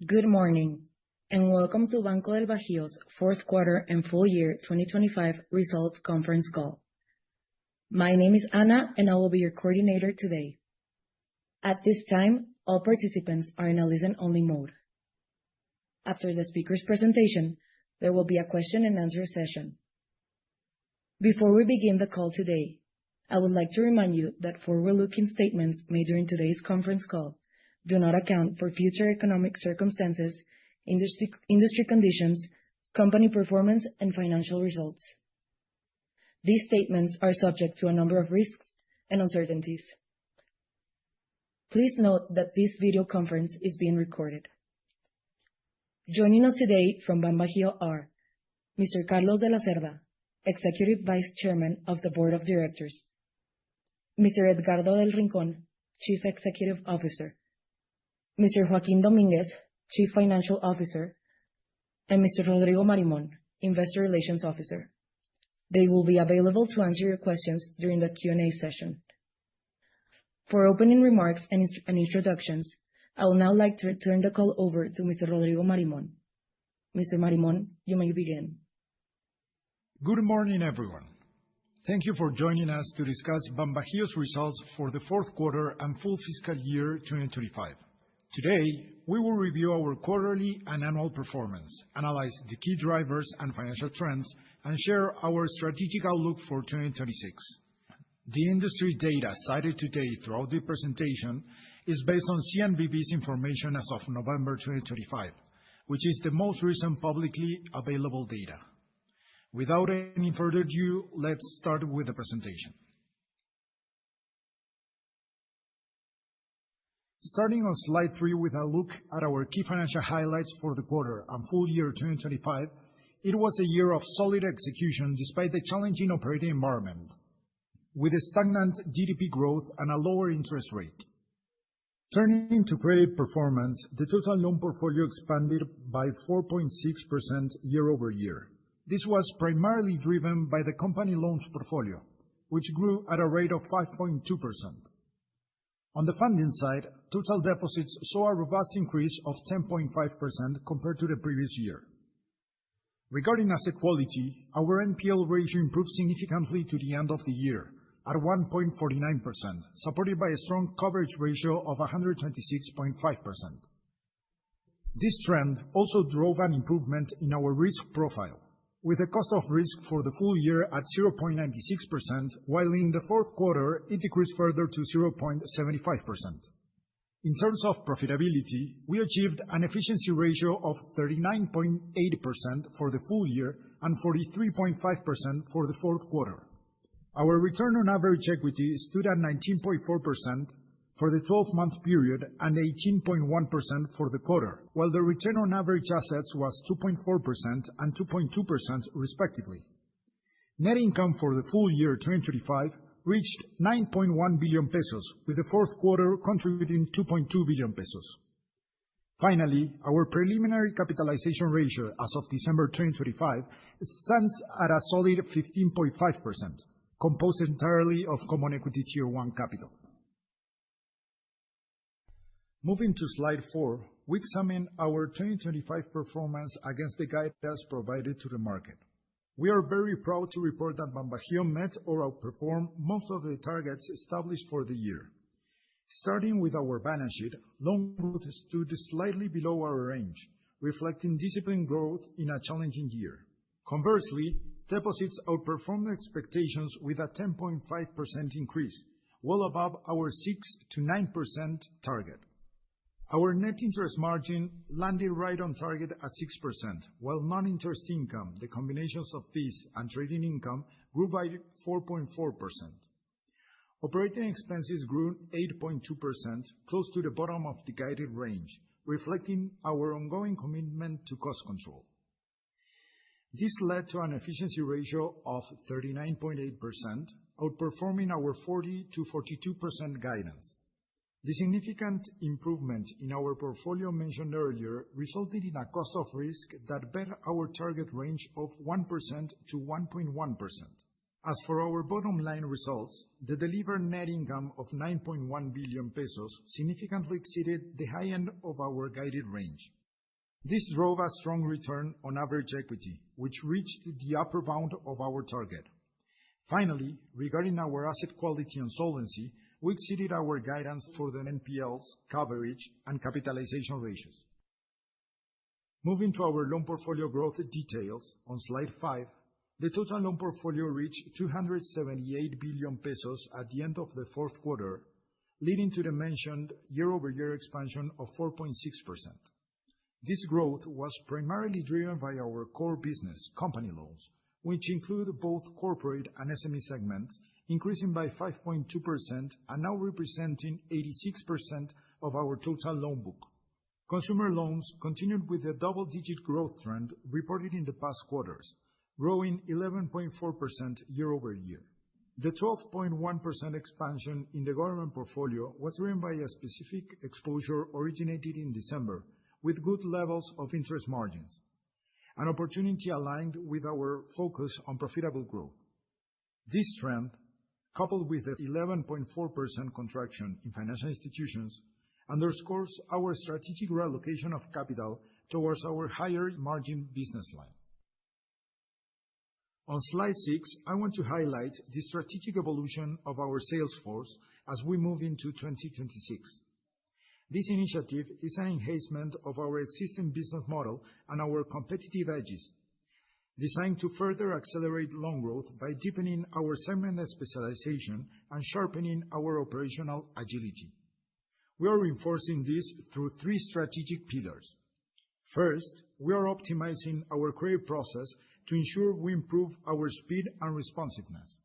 Good morning, and welcome to Banco del Bajío's fourth quarter and full year 2025 results conference call. My name is Ana, and I will be your coordinator today. At this time, all participants are in a listen-only mode. After the speaker's presentation, there will be a question and answer session. Before we begin the call today, I would like to remind you that forward-looking statements made during today's conference call do not account for future economic circumstances, industry conditions, company performance, and financial results. These statements are subject to a number of risks and uncertainties. Please note that this video conference is being recorded. Joining us today from BanBaji are Mr. Carlos de la Cerda, Executive Vice Chairman of the Board of Directors, Mr. Edgardo del Rincón, Chief Executive Officer, Mr. Joaquín Domínguez, Chief Financial Officer, and Mr. Rodrigo Marimon, Investor Relations Officer. They will be available to answer your questions during the Q&A session. For opening remarks and introductions, I would now like to turn the call over to Mr. Rodrigo Marimon. Mr. Marimon, you may begin. Good morning, everyone. Thank you for joining us to discuss BanBajío's results for the fourth quarter and full fiscal year 2025. Today, we will review our quarterly and annual performance, analyze the key drivers and financial trends, and share our strategic outlook for 2026. The industry data cited today throughout the presentation is based on CNBV's information as of November 2025, which is the most recent publicly available data. Without any further ado, let's start with the presentation. Starting on slide 3 with a look at our key financial highlights for the quarter and full year 2025, it was a year of solid execution despite the challenging operating environment, with a stagnant GDP growth and a lower interest rate. Turning to credit performance, the total loan portfolio expanded by 4.6% year-over-year. This was primarily driven by the company loans portfolio, which grew at a rate of 5.2%. On the funding side, total deposits saw a robust increase of 10.5% compared to the previous year. Regarding asset quality, our NPL ratio improved significantly to the end of the year at 1.49%, supported by a strong coverage ratio of 126.5%. This trend also drove an improvement in our risk profile, with a cost of risk for the full year at 0.96%, while in the fourth quarter it decreased further to 0.75%. In terms of profitability, we achieved an efficiency ratio of 39.8% for the full year and 43.5% for the fourth quarter. Our return on average equity stood at 19.4% for the 12-month period and 18.1% for the quarter, while the return on average assets was 2.4% and 2.2% respectively. Net income for the full year 2025 reached 9.1 billion pesos, with the fourth quarter contributing 2.2 billion pesos. Finally, our preliminary capitalization ratio as of December 2025 stands at a solid 15.5%, composed entirely of Common Equity Tier 1 capital. Moving to slide 4, we examine our 2025 performance against the guidance provided to the market. We are very proud to report that BanBajío met or outperformed most of the targets established for the year. Starting with our balance sheet, loan growth stood slightly below our range, reflecting disciplined growth in a challenging year. Conversely, deposits outperformed expectations with a 10.5% increase, well above our 6%-9% target. Our net interest margin landed right on target at 6%, while non-interest income, the combinations of fees and trading income, grew by 4.4%. Operating expenses grew 8.2%, close to the bottom of the guided range, reflecting our ongoing commitment to cost control. This led to an efficiency ratio of 39.8%, outperforming our 40%-42% guidance. The significant improvement in our portfolio mentioned earlier resulted in a cost of risk that bet our target range of 1%-1.1%. As for our bottom line results, the delivered net income of 9.1 billion pesos significantly exceeded the high end of our guided range. This drove a strong return on average equity, which reached the upper bound of our target. Finally, regarding our asset quality and solvency, we exceeded our guidance for the NPLs, coverage, and capitalization ratios. Moving to our loan portfolio growth details on slide 5, the total loan portfolio reached 278 billion pesos at the end of the fourth quarter, leading to the mentioned year-over-year expansion of 4.6%. This growth was primarily driven by our core business, company loans, which include both corporate and SME segments, increasing by 5.2% and now representing 86% of our total loan book. Consumer loans continued with the double-digit growth trend reported in the past quarters, growing 11.4% year-over-year. The 12.1% expansion in the government portfolio was driven by a specific exposure originated in December, with good levels of interest margins, an opportunity aligned with our focus on profitable growth. This trend, coupled with the 11.4% contraction in financial institutions, underscores our strategic reallocation of capital towards our higher margin business lines. On slide 6, I want to highlight the strategic evolution of our sales force as we move into 2026. This initiative is an enhancement of our existing business model and our competitive edges, designed to further accelerate loan growth by deepening our segment specialization and sharpening our operational agility. We are reinforcing this through 3 strategic pillars. First, we are optimizing our credit process to ensure we improve our speed and responsiveness.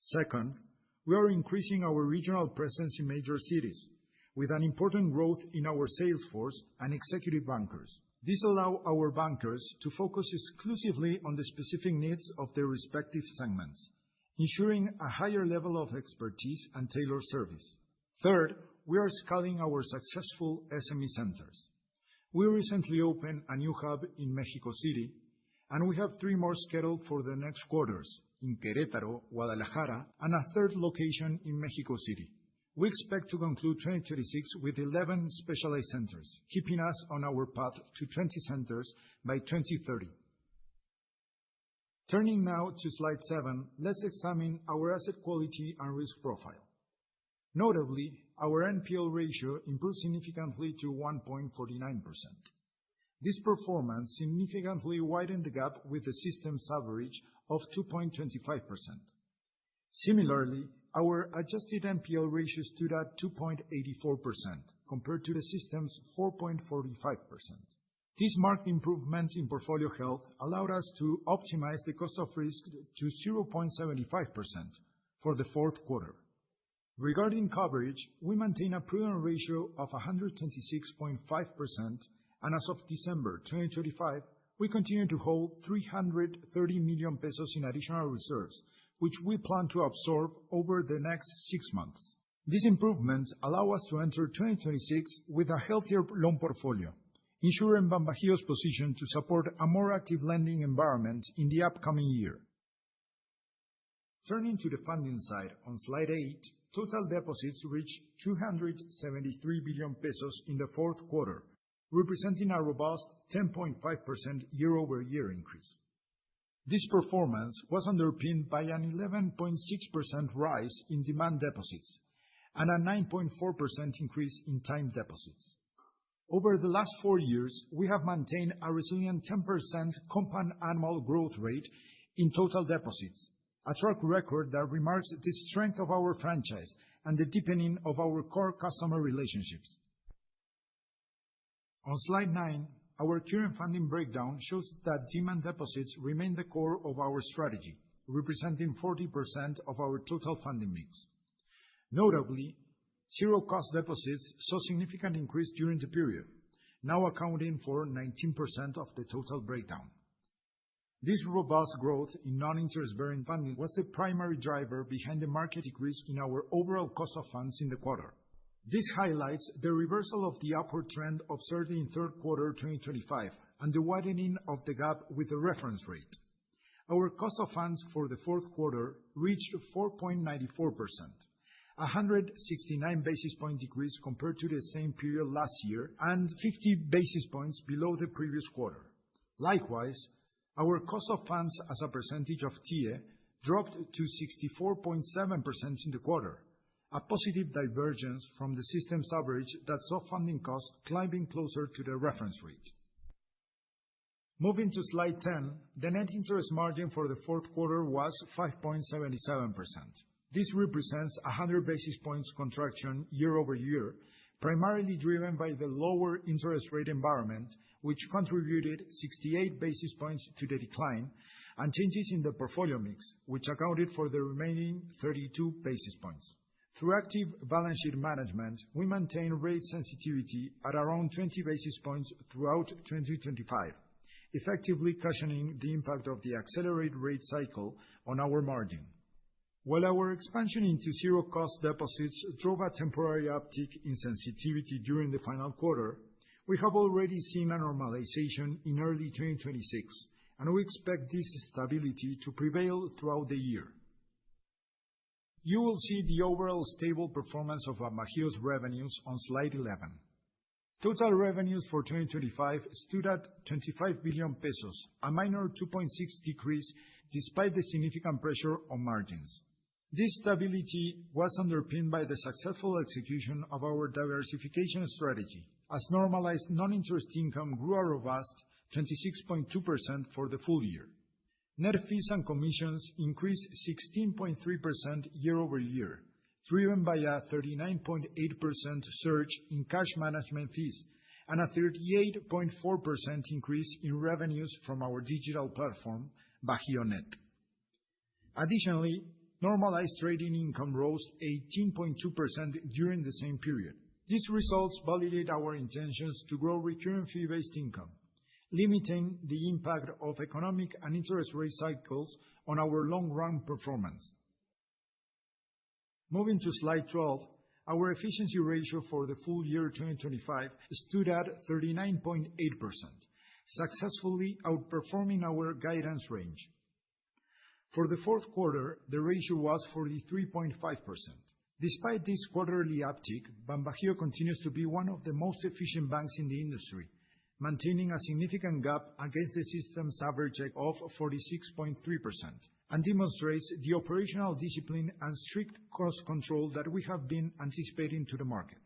Second, we are increasing our regional presence in major cities, with an important growth in our sales force and executive bankers. This allows our bankers to focus exclusively on the specific needs of their respective segments, ensuring a higher level of expertise and tailored service. Third, we are scaling our successful SME centers. We recently opened a new hub in Mexico City, and we have 3 more scheduled for the next quarters in Querétaro, Guadalajara, and a 3rd location in Mexico City. We expect to conclude 2026 with 11 specialized centers, keeping us on our path to 20 centers by 2030. Turning now to slide 7, let's examine our asset quality and risk profile. Notably, our NPL ratio improved significantly to 1.49%. This performance significantly widened the gap with the system's average of 2.25%. Similarly, our adjusted NPL ratio stood at 2.84%, compared to the system's 4.45%. This marked improvement in portfolio health allowed us to optimize the cost of risk to 0.75% for the fourth quarter. Regarding coverage, we maintain a prudent ratio of 126.5%, and as of December 2025, we continue to hold 330 million pesos in additional reserves, which we plan to absorb over the next 6 months. These improvements allow us to enter 2026 with a healthier loan portfolio, ensuring BanBaji's position to support a more active lending environment in the upcoming year. Turning to the funding side on slide 8, total deposits reached 273 billion pesos in the fourth quarter, representing a robust 10.5% year-over-year increase. This performance was underpinned by an 11.6% rise in demand deposits and a 9.4% increase in time deposits. Over the last 4 years, we have maintained a resilient 10% compound annual growth rate in total deposits, a track record that remarks the strength of our franchise and the deepening of our core customer relationships. On slide 9, our current funding breakdown shows that demand deposits remain the core of our strategy, representing 40% of our total funding mix. Notably, zero-cost deposits saw significant increase during the period, now accounting for 19% of the total breakdown. This robust growth in non-interest-bearing funding was the primary driver behind the market decrease in our overall cost of funds in the quarter. This highlights the reversal of the upward trend observed in third quarter 2025 and the widening of the gap with the reference rate. Our cost of funds for the fourth quarter reached 4.94%, a 169 basis point decrease compared to the same period last year, and 50 basis points below the previous quarter. Likewise, our cost of funds as a percentage of TIIE dropped to 64.7% in the quarter, a positive divergence from the system's average that saw funding costs climbing closer to the reference rate. Moving to slide 10, the net interest margin for the fourth quarter was 5.77%. This represents a 100 basis points contraction year-over-year, primarily driven by the lower interest rate environment, which contributed 68 basis points to the decline, and changes in the portfolio mix, which accounted for the remaining 32 basis points. Through active balance sheet management, we maintain rate sensitivity at around 20 basis points throughout 2025, effectively cushioning the impact of the accelerated rate cycle on our margin. While our expansion into zero-cost deposits drove a temporary uptick in sensitivity during the final quarter, we have already seen a normalization in early 2026, and we expect this stability to prevail throughout the year. You will see the overall stable performance of BanBaji's revenues on slide 11. Total revenues for 2025 stood at 25 billion pesos, a minor 2.6% decrease despite the significant pressure on margins. This stability was underpinned by the successful execution of our diversification strategy, as normalized non-interest income grew a robust 26.2% for the full year. Net fees and commissions increased 16.3% year-over-year, driven by a 39.8% surge in cash management fees and a 38.4% increase in revenues from our digital platform, BajíoNet. Additionally, normalized trading income rose 18.2% during the same period. These results validate our intentions to grow recurring fee-based income, limiting the impact of economic and interest rate cycles on our long-run performance. Moving to slide 12, our efficiency ratio for the full year 2025 stood at 39.8%, successfully outperforming our guidance range. For the fourth quarter, the ratio was 43.5%. Despite this quarterly uptick, BanBaji continues to be one of the most efficient banks in the industry, maintaining a significant gap against the system's average of 46.3%, and demonstrates the operational discipline and strict cost control that we have been anticipating to the market.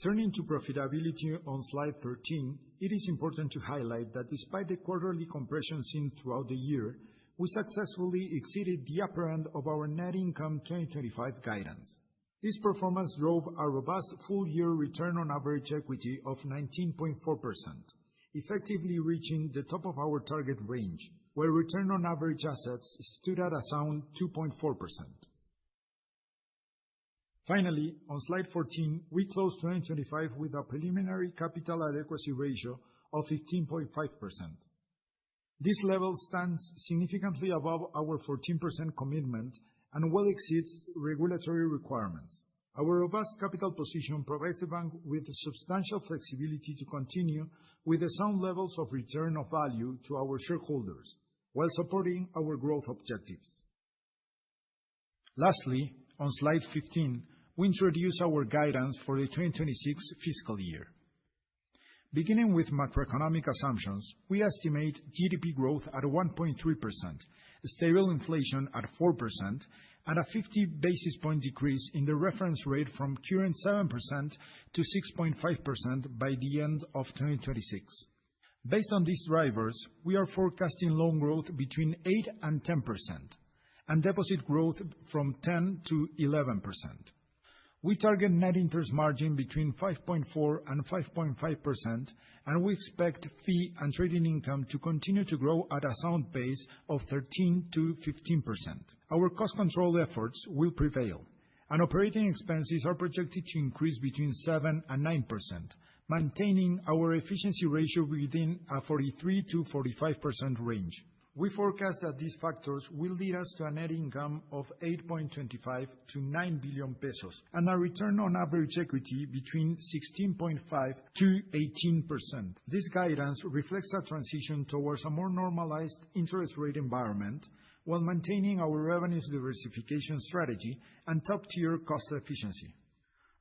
Turning to profitability on slide 13, it is important to highlight that despite the quarterly compression seen throughout the year, we successfully exceeded the upper end of our net income 2025 guidance. This performance drove a robust full-year return on average equity of 19.4%, effectively reaching the top of our target range, where return on average assets stood at a sound 2.4%. Finally, on slide 14, we closed 2025 with a preliminary capital adequacy ratio of 15.5%. This level stands significantly above our 14% commitment and well exceeds regulatory requirements. Our robust capital position provides the bank with substantial flexibility to continue with the sound levels of return of value to our shareholders, while supporting our growth objectives. Lastly, on slide 15, we introduce our guidance for the 2026 fiscal year. Beginning with macroeconomic assumptions, we estimate GDP growth at 1.3%, stable inflation at 4%, and a 50 basis point decrease in the reference rate from current 7% to 6.5% by the end of 2026. Based on these drivers, we are forecasting loan growth between 8 and 10%, and deposit growth from 10 to 11%. We target net interest margin between 5.4 and 5.5%, and we expect fee and trading income to continue to grow at a sound pace of 13 to 15%. Our cost control efforts will prevail, and operating expenses are projected to increase between 7 and 9%, maintaining our efficiency ratio within a 43 to 45% range. We forecast that these factors will lead us to a net income of 8.25 to 9 billion pesos and a return on average equity between 16.5 to 18%. This guidance reflects a transition towards a more normalized interest rate environment, while maintaining our revenues diversification strategy and top-tier cost efficiency.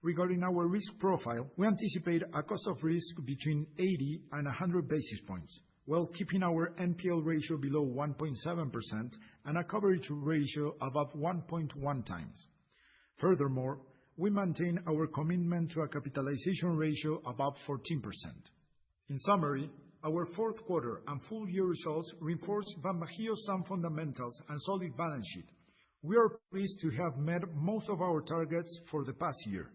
Regarding our risk profile, we anticipate a cost of risk between 80 and 100 basis points, while keeping our NPL ratio below 1.7% and a coverage ratio above 1.1 times. Furthermore, we maintain our commitment to a capitalization ratio above 14%. In summary, our fourth quarter and full year results reinforce BanBaji's sound fundamentals and solid balance sheet. We are pleased to have met most of our targets for the past year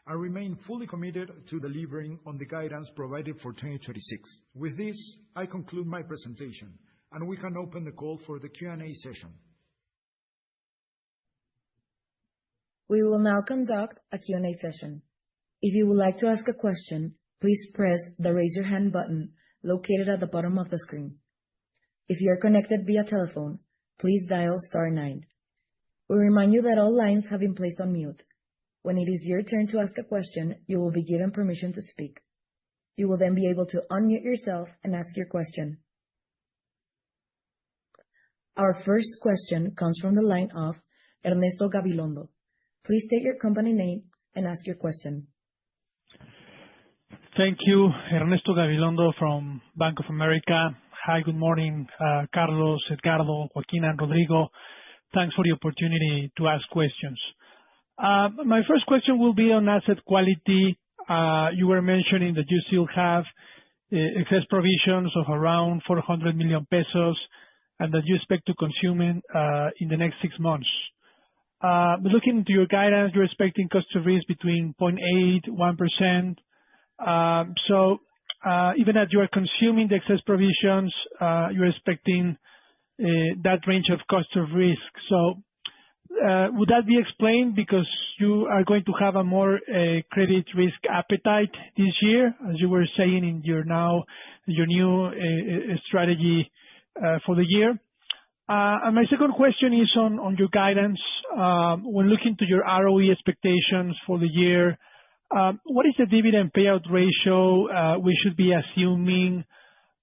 and remain fully committed to delivering on the guidance provided for 2026. With this, I conclude my presentation, and we can open the call for the Q&A session. We will now conduct a Q&A session. If you would like to ask a question, please press the Raise Your Hand button located at the bottom of the screen. If you are connected via telephone, please dial star 9. We remind you that all lines have been placed on mute. When it is your turn to ask a question, you will be given permission to speak. You will then be able to unmute yourself and ask your question. Our first question comes from the line of Ernesto Gabilondo. Please state your company name and ask your question. Thank you. Ernesto Gabilondo from Bank of America. Hi, good morning, Carlos, Edgardo, Joaquín, and Rodrigo. Thanks for the opportunity to ask questions. My first question will be on asset quality. You were mentioning that you still have excess provisions of around 400 million pesos and that you expect to consume in the next 6 months. But looking into your guidance, you're expecting cost of risk between 0.8%-1%. So even as you are consuming the excess provisions, you're expecting that range of cost of risk. So would that be explained because you are going to have a more credit risk appetite this year, as you were saying in your new strategy for the year? And my second question is on your guidance. When looking to your ROE expectations for the year, what is the dividend payout ratio we should be assuming?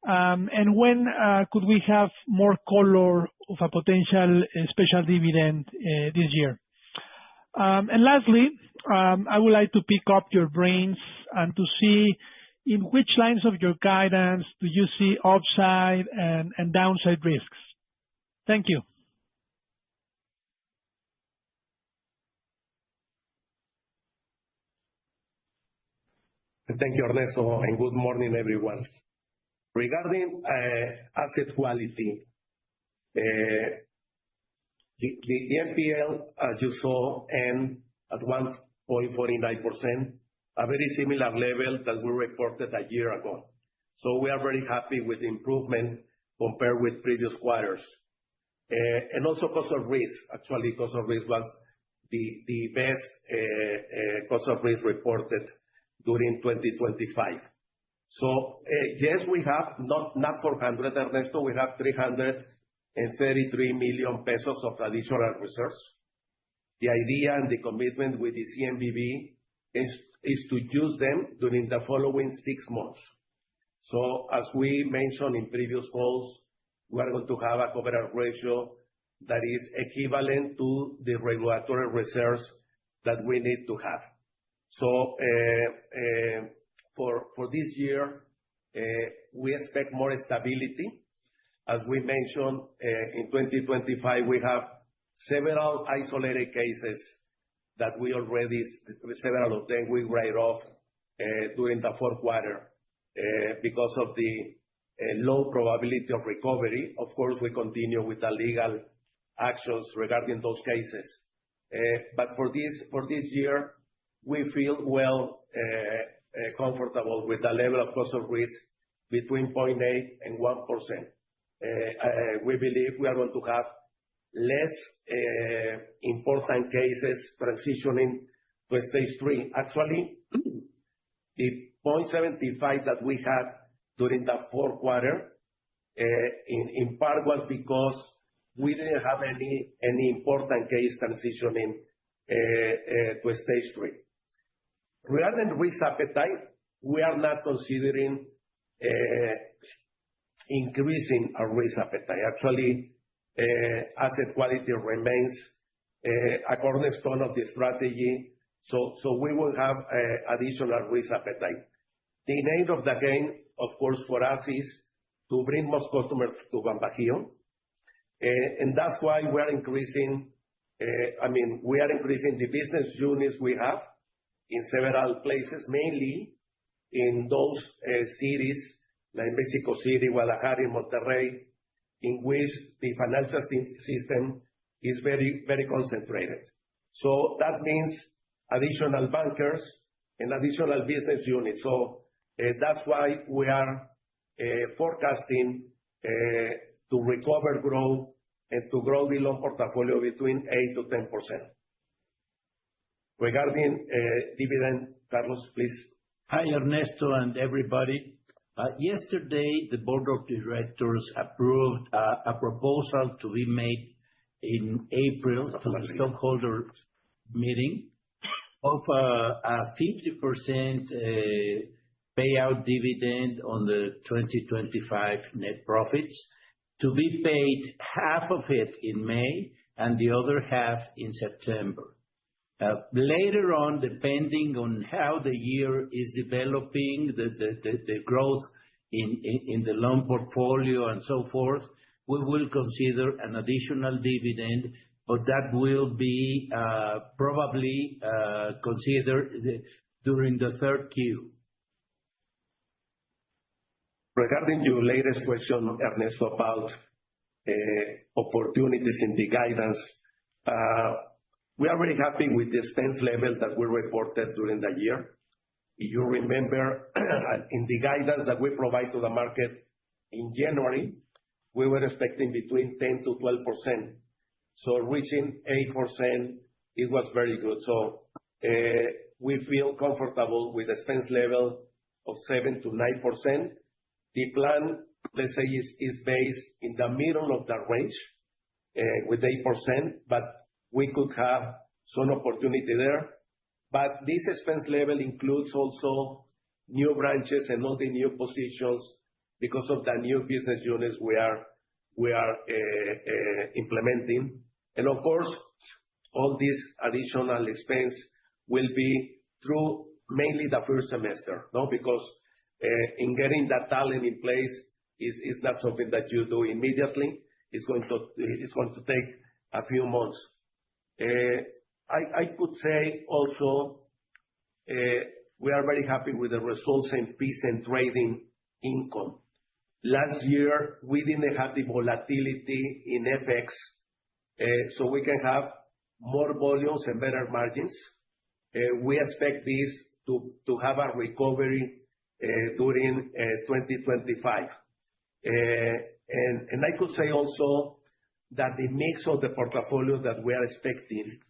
And when could we have more color of a potential special dividend this year? And lastly, I would like to pick up your brains and to see in which lines of your guidance do you see upside and downside risks. Thank you. Thank you, Ernesto, and good morning, everyone. Regarding asset quality, the NPL, as you saw, end at 1.49%, a very similar level that we reported a year ago. So we are very happy with the improvement compared with previous quarters. And also cost of risk. Actually, cost of risk was the best cost of risk reported during 2025. So yes, we have not 400, Ernesto, we have 333 million pesos of additional reserves. The idea and the commitment with the CNBV is to use them during the following 6 months. So as we mentioned in previous calls, we are going to have a coverage ratio that is equivalent to the regulatory reserves that we need to have. So for this year, we expect more stability. As we mentioned, in 2025, we have several isolated cases that we already, several of them we write off during the fourth quarter because of the low probability of recovery. Of course, we continue with the legal actions regarding those cases. But for this year, we feel comfortable with the level of cost of risk between 0.8% and 1%. We believe we are going to have less important cases transitioning to stage 3. Actually, the 0.75 that we had during the fourth quarter, in part was because we didn't have any important case transitioning to stage 3. Regarding risk appetite, we are not considering increasing our risk appetite. Actually, asset quality remains a cornerstone of the strategy. So we will have additional risk appetite. The name of the game, of course, for us is to bring more customers to BanBajío. And that's why we are increasing, we are increasing the business units we have in several places, mainly in those cities like Mexico City, Guadalajara, and Monterrey, in which the financial system is very, very concentrated. So that means additional bankers and additional business units. So that's why we are forecasting to recover growth and to grow the loan portfolio between 8 to 10%. Regarding dividend, Carlos, please. Hi, Ernesto and everybody. Yesterday, the board of directors approved a proposal to be made in April to the stockholder meeting of a 50% payout dividend on the 2025 net profits, to be paid half of it in May and the other half in September. Later on, depending on how the year is developing, the growth in the loan portfolio and so forth, we will consider an additional dividend, but that will be probably considered during the third Q. Regarding your latest question, Ernesto, about opportunities in the guidance, we are very happy with the expense levels that we reported during the year. If you remember, in the guidance that we provide to the market in January, we were expecting between 10 to 12%. So reaching 8%, it was very good. So we feel comfortable with the expense level of 7 to 9%. The plan, let's say, is based in the middle of the range with 8%, but we could have some opportunity there. But this expense level includes also new branches and all the new positions because of the new business units we are implementing. And of course, all this additional expense will be through mainly the first semester, no? Because in getting that talent in place is not something that you do immediately. It's going to take a few months. I could say also we are very happy with the results in fees and trading income. Last year, we didn't have the volatility in FX, so we can have more volumes and better margins. We expect this to have a recovery during 2025. And I could say also that the mix of the portfolio that we are expecting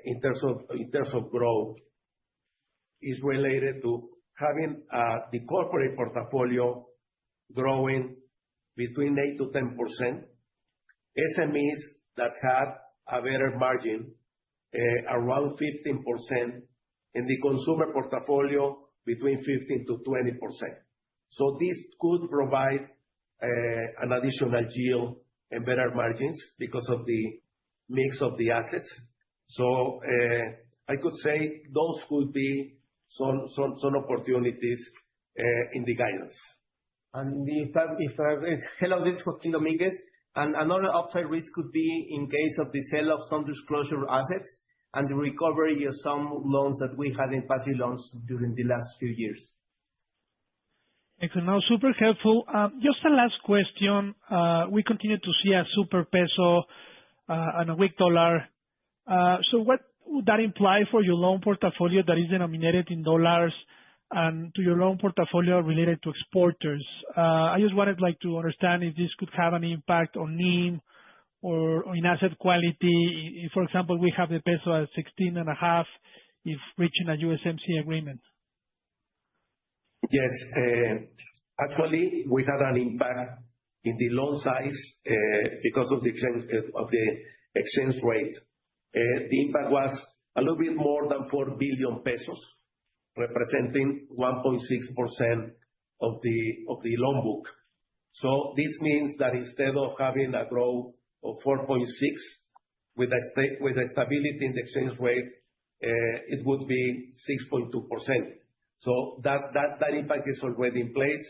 in terms of growth is related to having the corporate portfolio growing between 8 to 10%, SMEs that had a better margin around 15%, and the consumer portfolio between 15 to 20%. So this could provide an additional yield and better margins because of the mix of the assets. So I could say those could be some opportunities in the guidance. And hello, this is Joaquín Domínguez. And another upside risk could be in case of the sale of some disclosure assets and the recovery of some loans that we had in patio loans during the last few years. Excellent. Now, super helpful. Just a last question. We continue to see a super peso and a weak dollar. So what would that imply for your loan portfolio that is denominated in dollars and to your loan portfolio related to exporters? I just wanted to understand if this could have an impact on NIM or in asset quality. If, for example, we have the peso at 16.5, if reaching a USMCA agreement. Yes, actually, we had an impact in the loan size because of the exchange rate. The impact was a little bit more than 4 billion pesos, representing 1.6% of the loan book. So this means that instead of having a growth of 4.6 with a stability in the exchange rate, it would be 6.2%. So that impact is already in place,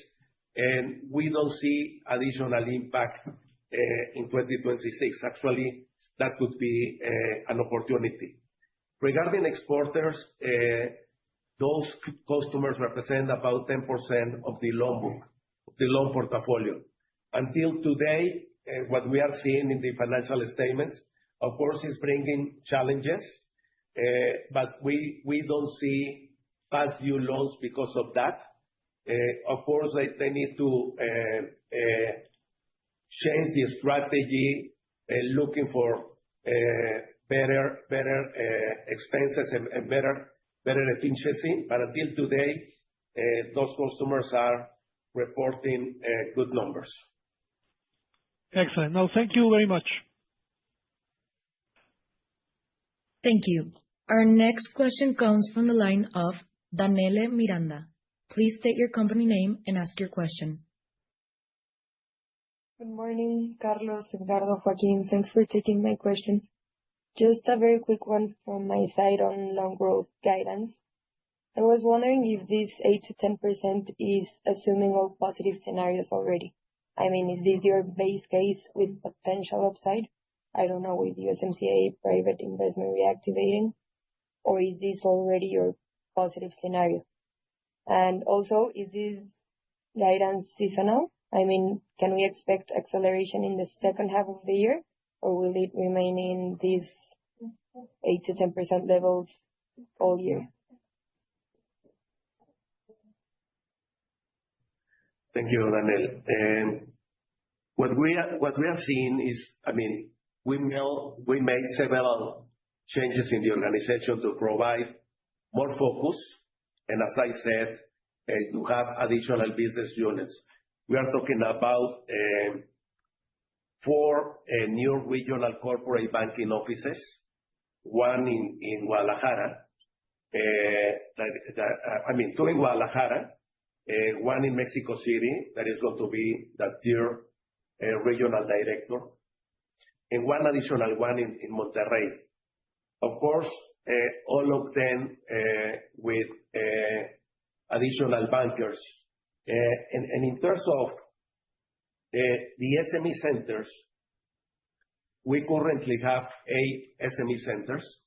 and we don't see additional impact in 2026. Actually, that could be an opportunity. Regarding exporters, those customers represent about 10% of the loan book, the loan portfolio. Until today, what we are seeing in the financial statements, of course, is bringing challenges, but we don't see past due loans because of that. Of course, they need to change the strategy, looking for better expenses and better efficiency. But until today, those customers are reporting good numbers. Excellent. No, thank you very much. Thank you. Our next question comes from the line of Daniele Miranda. Please state your company name and ask your question. Good morning, Carlos, Edgardo, Joaquín. Thanks for taking my question. Just a very quick one from my side on loan growth guidance. I was wondering if this 8%-10% is assuming all positive scenarios already. I mean, is this your base case with potential upside? I don't know, with USMCA private investment reactivating, or is this already your positive scenario? And also, is this guidance seasonal? I mean, can we expect acceleration in the second half of the year, or will it remain in these 8%-10% levels all year? Thank you, Daniel. What we are seeing is, I mean, we made several changes in the organization to provide more focus, and as I said, to have additional business units. We are talking about 4 new regional corporate banking offices, one in Guadalajara, 2 in Guadalajara, one in Mexico City, that is going to be the tier regional director, and one additional one in Monterrey. Of course, all of them with additional bankers. And in terms of the SME centers, we currently have 8 SME centers.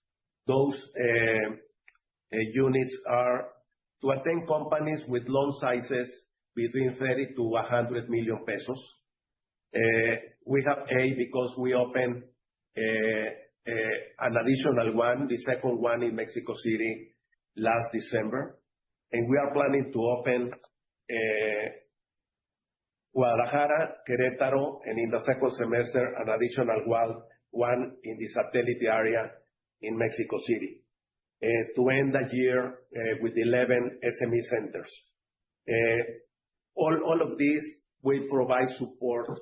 Those units are to attend companies with loan sizes between 30 to 100 million pesos. We have 8 because we opened an additional one, the second one in Mexico City last December, and we are planning to open Guadalajara, Querétaro, and in the second semester, an additional one in the satellite area in Mexico City, to end the year with 11 SME centers. All of these will provide support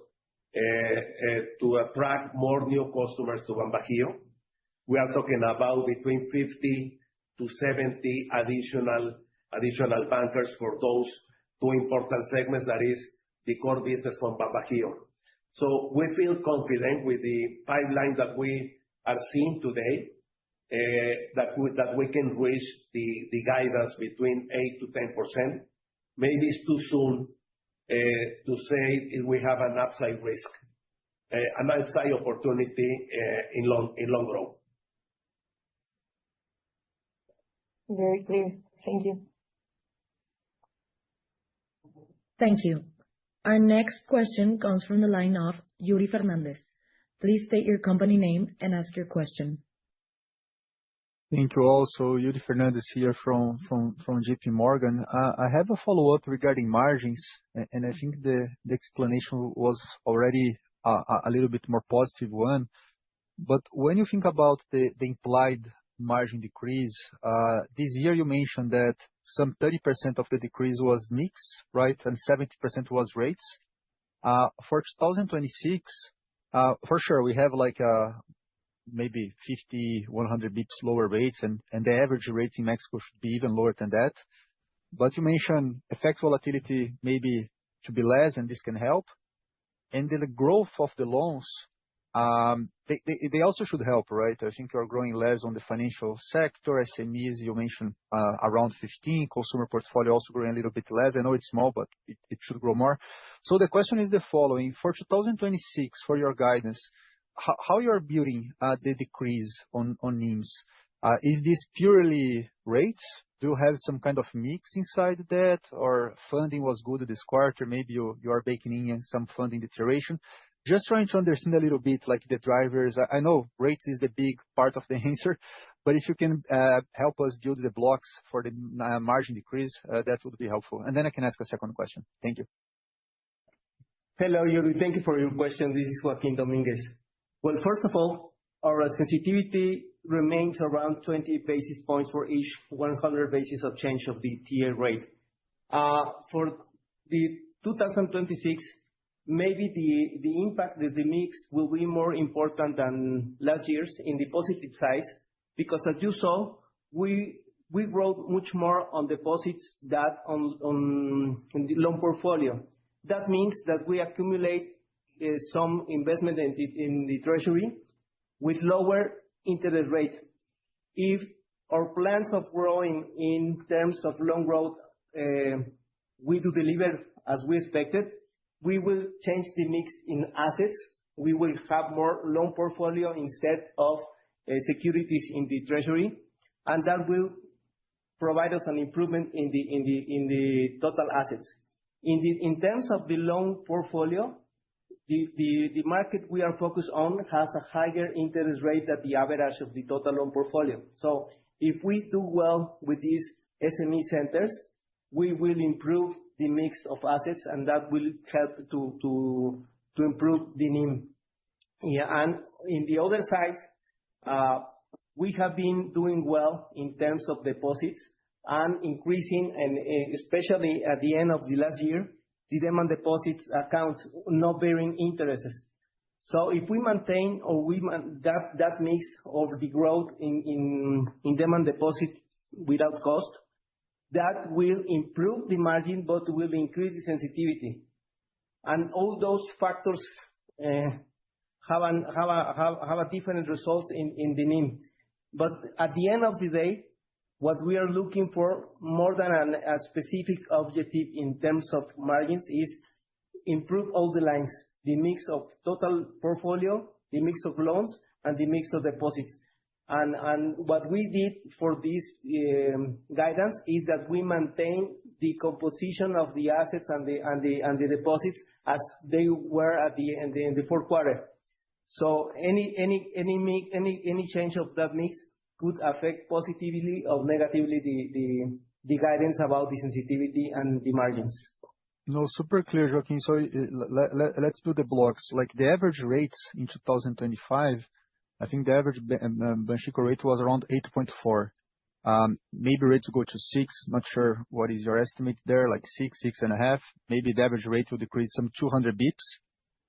to attract more new customers to BanBajío. We are talking about between 50 to 70 additional bankers for those 2 important segments, that is the core business from BanBajío. So we feel confident with the pipeline that we are seeing today, that we can reach the guidance between 8 to 10%. Maybe it's too soon to say if we have an upside risk, an upside opportunity in long growth. Very clear. Thank you. Thank you. Our next question comes from the line of Yuri Fernandez. Please state your company name and ask your question. Thank you also. Yuri Fernandez here from JP Morgan. I have a follow-up regarding margins, and I think the explanation was already a little bit more positive one. But when you think about the implied margin decrease, this year you mentioned that some 30% of the decrease was mix, right? And 70% was rates. For 2026, for sure, we have like maybe 50, 100 bips lower rates, and the average rates in Mexico should be even lower than that. But you mentioned FX volatility maybe to be less, and this can help. And then the growth of the loans, they also should help, right? I think you're growing less on the financial sector. SMEs, you mentioned around 15. Consumer portfolio also growing a little bit less. I know it's small, but it should grow more. So the question is the following: for 2026, for your guidance, how you are building the decrease on NIMs? Is this purely rates? Do you have some kind of mix inside that, or funding was good this quarter, maybe you are baking in some funding deterioration? Just trying to understand a little bit, like, the drivers. I know rates is the big part of the answer, but if you can help us build the blocks for the margin decrease, that would be helpful. And then I can ask a second question. Thank you. Hello, Yuri. Thank you for your question. This is Joaquín Domínguez. Well, first of all, our sensitivity remains around 20 basis points for each 100 basis of change of the TIIE rate. For the 2026, maybe the impact, the mix will be more important than last year's in the positive side, because as you saw, we wrote much more on deposits than on the loan portfolio. That means that we accumulate some investment in the treasury with lower interest rate. If our plans of growing in terms of loan growth, we do deliver as we expected, we will change the mix in assets. We will have more loan portfolio instead of securities in the treasury, and that will provide us an improvement in the total assets. In terms of the loan portfolio, the market we are focused on has a higher interest rate than the average of the total loan portfolio. So if we do well with these SME centers, we will improve the mix of assets, and that will help to improve the NIM. Yeah, and in the other side, we have been doing well in terms of deposits and increasing, and especially at the end of the last year, the demand deposits accounts not bearing interests. So if we maintain that mix of the growth in demand deposits without cost, that will improve the margin, but will increase the sensitivity. And all those factors have a different results in the NIM. But at the end of the day, what we are looking for, more than a specific objective in terms of margins, is improve all the lines, the mix of total portfolio, the mix of loans, and the mix of deposits. And what we did for this guidance is that we maintain the composition of the assets and the deposits as they were at the end in the fourth quarter. So any change of that mix could affect positively or negatively the guidance about the sensitivity and the margins. No, super clear, Joaquín. So let's do the blocks. Like, the average rates in 2025, I think the average Banxico rate was around 8.4. Maybe rates go to 6. Not sure what is your estimate there, like 6, 6.5. Maybe the average rate will decrease some 200 bips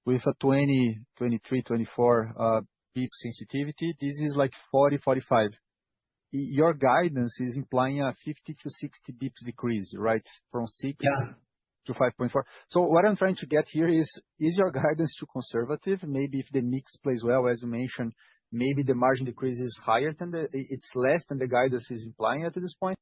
with a 20, 23, 24 bip sensitivity. This is like 40, 45. Your guidance is implying a 50 to 60 bips decrease, right? From 6 to 5.4. So what I'm trying to get here is your guidance too conservative? Maybe if the mix plays well, as you mentioned, maybe the margin decrease is higher than it's less than the guidance is implying at this point?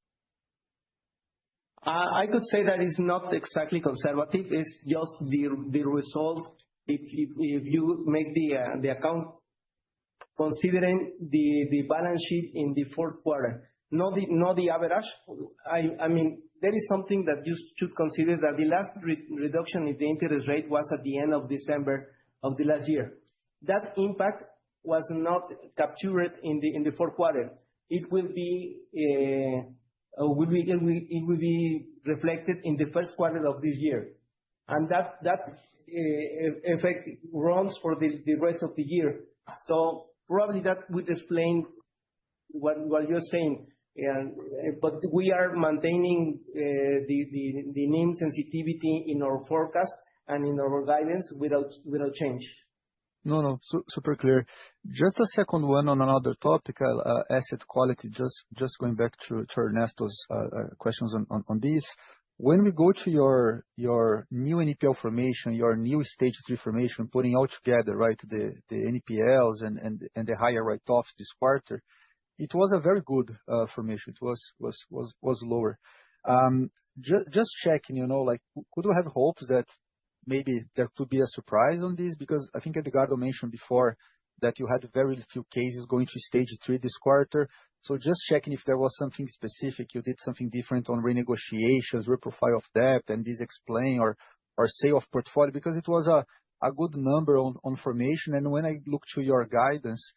I could say that it's not exactly conservative. It's just the result. If you make the account considering the balance sheet in the fourth quarter, not the average. I mean, there is something that you should consider, that the last reduction in the interest rate was at the end of December of the last year. That impact was not captured in the fourth quarter. It will be reflected in the first quarter of this year, and that effect runs for the rest of the year. So probably that would explain what you're saying. But we are maintaining the NIM sensitivity in our forecast and in our guidance without change. No, super clear. Just a second one on another topic, asset quality. Just going back to Ernesto's questions on this. When we go to your new NPL formation, your new Stage 3 formation, putting all together, right, the NPLs and the higher write-offs this quarter, it was a very good formation. It was lower. Just checking, like, could we have hopes that maybe there could be a surprise on this? Because I think Edgardo mentioned before that you had very few cases going to Stage 3 this quarter. So just checking if there was something specific, you did something different on renegotiations, reprofile of debt, and this explain or sale of portfolio, because it was a good number on formation. And when I look to your guidance,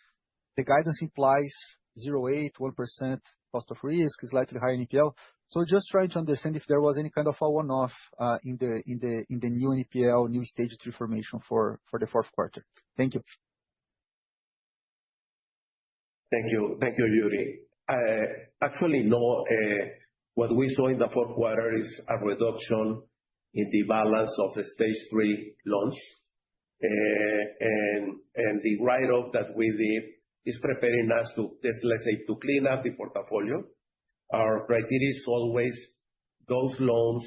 the guidance implies 0.8, 1% cost of risk, slightly higher NPL. So just trying to understand if there was any kind of a one-off in the new NPL, new Stage 3 formation for the fourth quarter. Thank you. Thank you, Yuri. Actually, no. What we saw in the fourth quarter is a reduction in the balance of the Stage 3 loans. And the write-off that we did is preparing us to, let's say, to clean up the portfolio. Our criteria is always those loans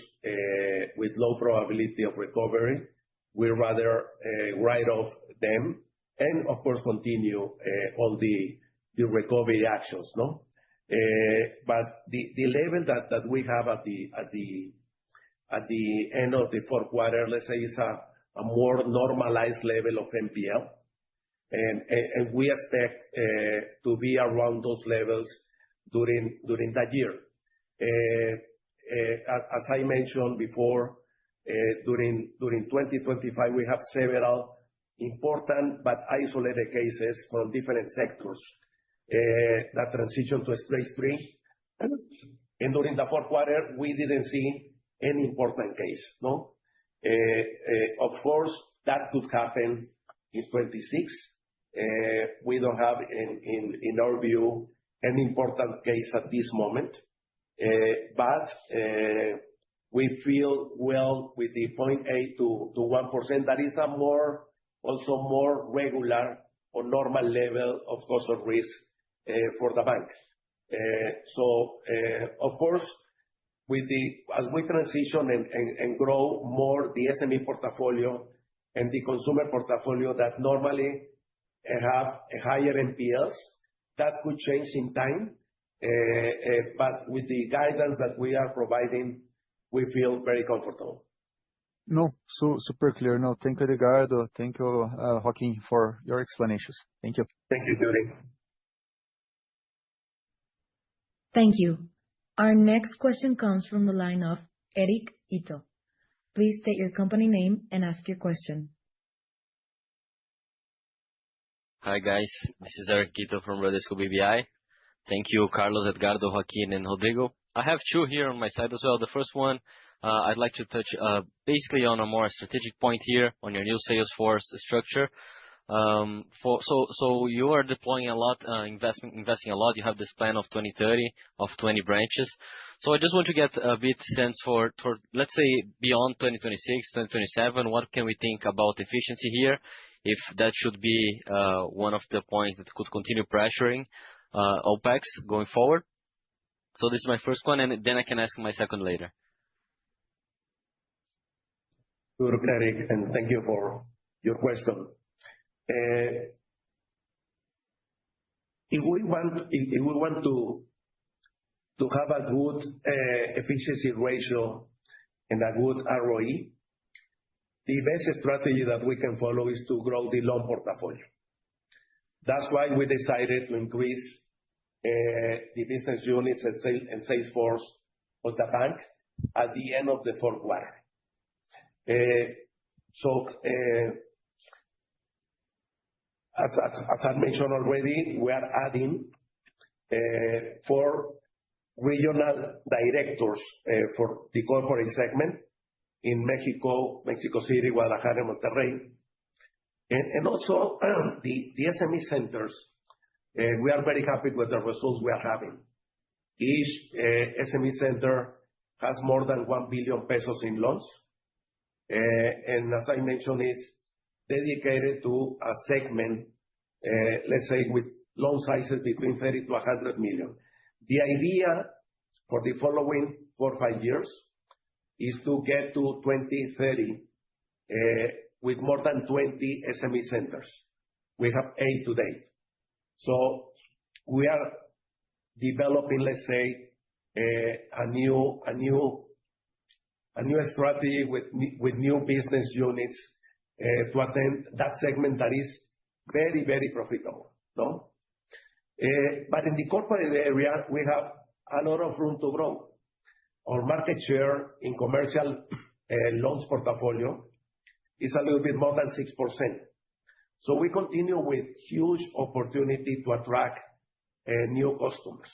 with low probability of recovery. We rather write off them and, of course, continue all the recovery actions, no? But the level that we have at the end of the fourth quarter, let's say, is a more normalized level of NPL. And we expect to be around those levels during that year. As I mentioned before, during 2025, we have several important but isolated cases from different sectors that transition to Stage 3. And during the fourth quarter, we didn't see any important case, no? Of course, that could happen in 2026. We don't have, in our view, an important case at this moment. But we feel well with the 0.8 to 1%. That is a more regular or normal level of cost of risk for the bank. So, of course, as we transition and grow more the SME portfolio and the consumer portfolio that normally have a higher NPLs, that could change in time. But with the guidance that we are providing, we feel very comfortable. No, so super clear. No, thank you, Edgardo. Thank you, Joaquin, for your explanations. Thank you. Thank you, Yuri. Thank you. Our next question comes from the line of Eric Ito. Please state your company name and ask your question. Hi, guys. This is Eric Ito from Bradesco BBI. Thank you, Carlos, Edgardo, Joaquin, and Rodrigo. I have two here on my side as well. The first one, I'd like to touch basically on a more strategic point here on your new sales force structure. So you are deploying a lot, investing a lot. You have this plan of 2030 of 20 branches. So I just want to get a bit sense for, let's say, beyond 2026, 2027, what can we think about efficiency here? If that should be one of the points that could continue pressuring OpEx going forward. So this is my first one, and then I can ask my second later. Good, Eric, and thank you for your question. If we want to have a good efficiency ratio and a good ROE, the best strategy that we can follow is to grow the loan portfolio. That's why we decided to increase the business units and sales force of the bank at the end of the fourth quarter. So, as I mentioned already, we are adding 4 regional directors for the corporate segment in Mexico, Mexico City, Guadalajara, and Monterrey. And also the SME centers, we are very happy with the results we are having. Each SME center has more than 1 billion pesos in loans. And as I mentioned, is dedicated to a segment, let's say, with loan sizes between 30 to 100 million. The idea for the following 4 or 5 years is to get to 2030 with more than 20 SME centers. We have 8 today. So we are developing, let's say, a new strategy with new business units to attend that segment that is very, very profitable, no? But in the corporate area, we have a lot of room to grow. Our market share in commercial loans portfolio is a little bit more than 6%. So we continue with huge opportunity to attract new customers.